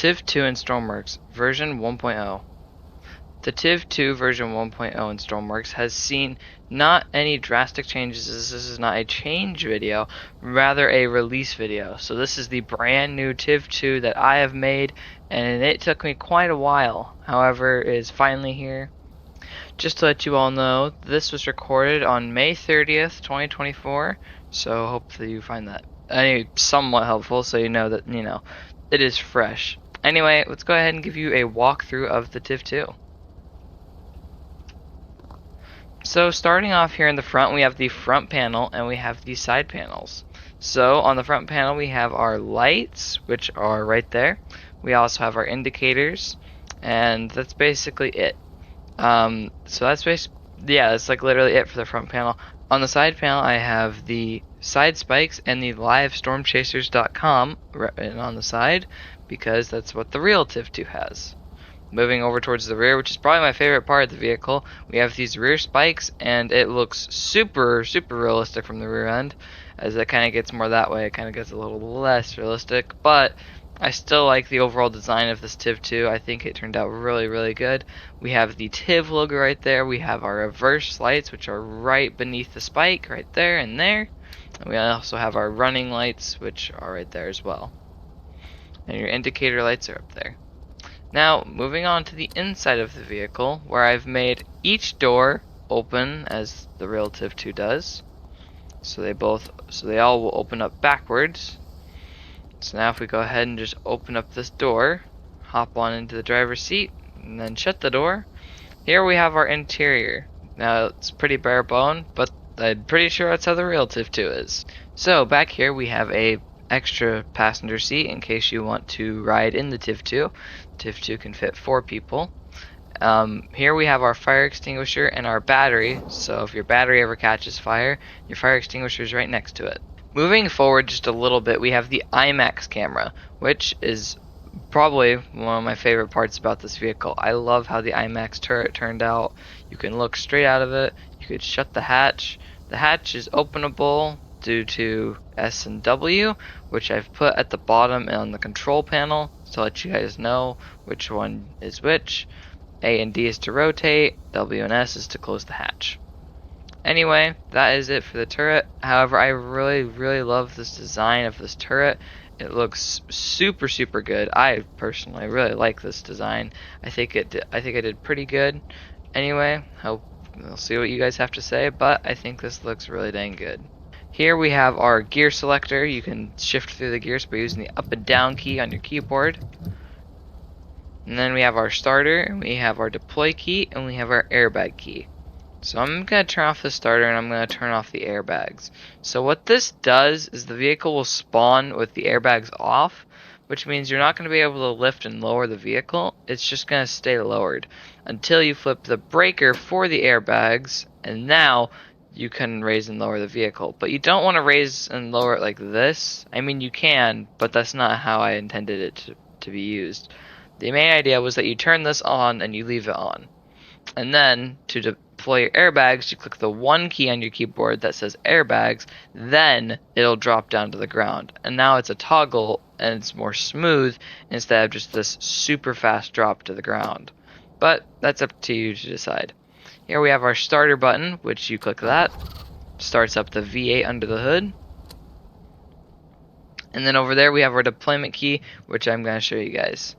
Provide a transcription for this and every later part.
TIV2 in STORMWORKS version 1.0. The TIV2 version 1.0 in STORMWORKS has seen not any drastic changes. This is not a change video, rather a release video. So this is the brand new TIV2 that I have made, and it took me quite a while. However, it is finally here. Just to let you all know, this was recorded on May 30th, 2024. So hopefully you find that somewhat helpful, so you know that it is fresh. Anyway, let's go ahead and give you a walkthrough of the TIV2. So starting off here in the front, we have the front panel and we have the side panels. So on the front panel we have our lights, which are right there. We also have our indicators, and that's basically it. So that's that's like literally it for the front panel. On the side panel I have the side spikes and the live stormchasers.com written on the side, because that's what the real TIV2 has. Moving over towards the rear, which is probably my favorite part of the vehicle, we have these rear spikes, and it looks super realistic from the rear end. As it kind of gets more that way, it kind of gets a little less realistic, but I still like the overall design of this TIV2. I think it turned out really good. We have the TIV logo right there. We have our reverse lights, which are right beneath the spike, right there and there. And we also have our running lights, which are right there as well. And your indicator lights are up there. Now, moving on to the inside of the vehicle, where I've made each door open as the real TIV2 does. So they all will open up backwards. So now if we go ahead and just open up this door, hop on into the driver's seat, and then shut the door, here we have our interior. Now, it's pretty bare bone, but I'm pretty sure that's how the real TIV2 is. So back here we have a extra passenger seat in case you want to ride in the TIV2. TIV2 can fit 4 people. Here we have our fire extinguisher and our battery, so if your battery ever catches fire, your fire extinguisher is right next to it. Moving forward just a little bit, we have the IMAX camera, which is probably one of my favorite parts about this vehicle. I love how the IMAX turret turned out. You can look straight out of it. You could shut the hatch. The hatch is openable due to S and W, which I've put at the bottom and on the control panel to let you guys know which one is which. A and D is to rotate, W and S is to close the hatch. Anyway, that is it for the turret. However, I really love this design of this turret. It looks super good. I personally really like this design. I think I did pretty good. Anyway, we'll see what you guys have to say, but I think this looks really dang good. Here we have our gear selector. You can shift through the gears by using the up and down key on your keyboard. And then we have our starter, and we have our deploy key, and we have our airbag key. So I'm going to turn off the starter, and I'm going to turn off the airbags. So what this does is the vehicle will spawn with the airbags off, which means you're not going to be able to lift and lower the vehicle. It's just going to stay lowered until you flip the breaker for the airbags, and now you can raise and lower the vehicle. But you don't want to raise and lower it like this. I mean, you can, but that's not how I intended it to be used. The main idea was that you turn this on and you leave it on. And then to deploy your airbags, you click the 1 key on your keyboard that says airbags, then it'll drop down to the ground. And now it's a toggle and it's more smooth instead of just this super fast drop to the ground. But that's up to you to decide. Here we have our starter button, which you click that, starts up the V8 under the hood. And then over there we have our deployment key, which I'm going to show you guys.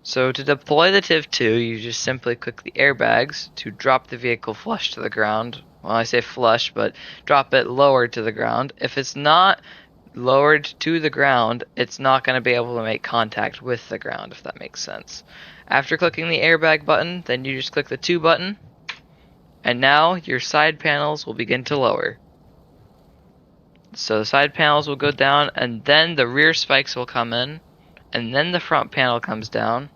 So to deploy the TIV2, you just simply click the airbags to drop the vehicle flush to the ground. Well, I say flush, but drop it lower to the ground. If it's not lowered to the ground, it's not going to be able to make contact with the ground, if that makes sense. After clicking the airbag button, then you just click the 2 button, and now your side panels will begin to lower. So the side panels will go down, and then the rear spikes will come in, and then the front panel comes down,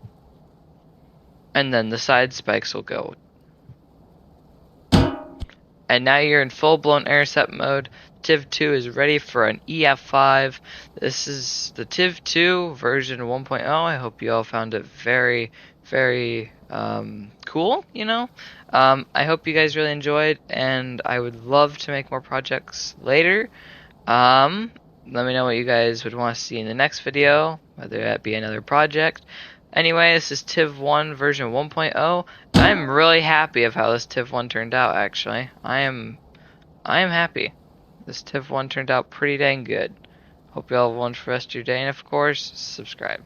and then the side spikes will go. And now you're in full-blown intercept mode. TIV2 is ready for an EF5. This is the TIV2 version 1.0. I hope you all found it very cool, I hope you guys really enjoyed, and I would love to make more projects later. Let me know what you guys would want to see in the next video. whether that be another project. Anyway, this is TIV1 version 1.0. I'm really happy of how this TIV1 turned out, actually. I am happy. This TIV1 turned out pretty dang good. Hope you all have a wonderful rest of your day, and of course, subscribe.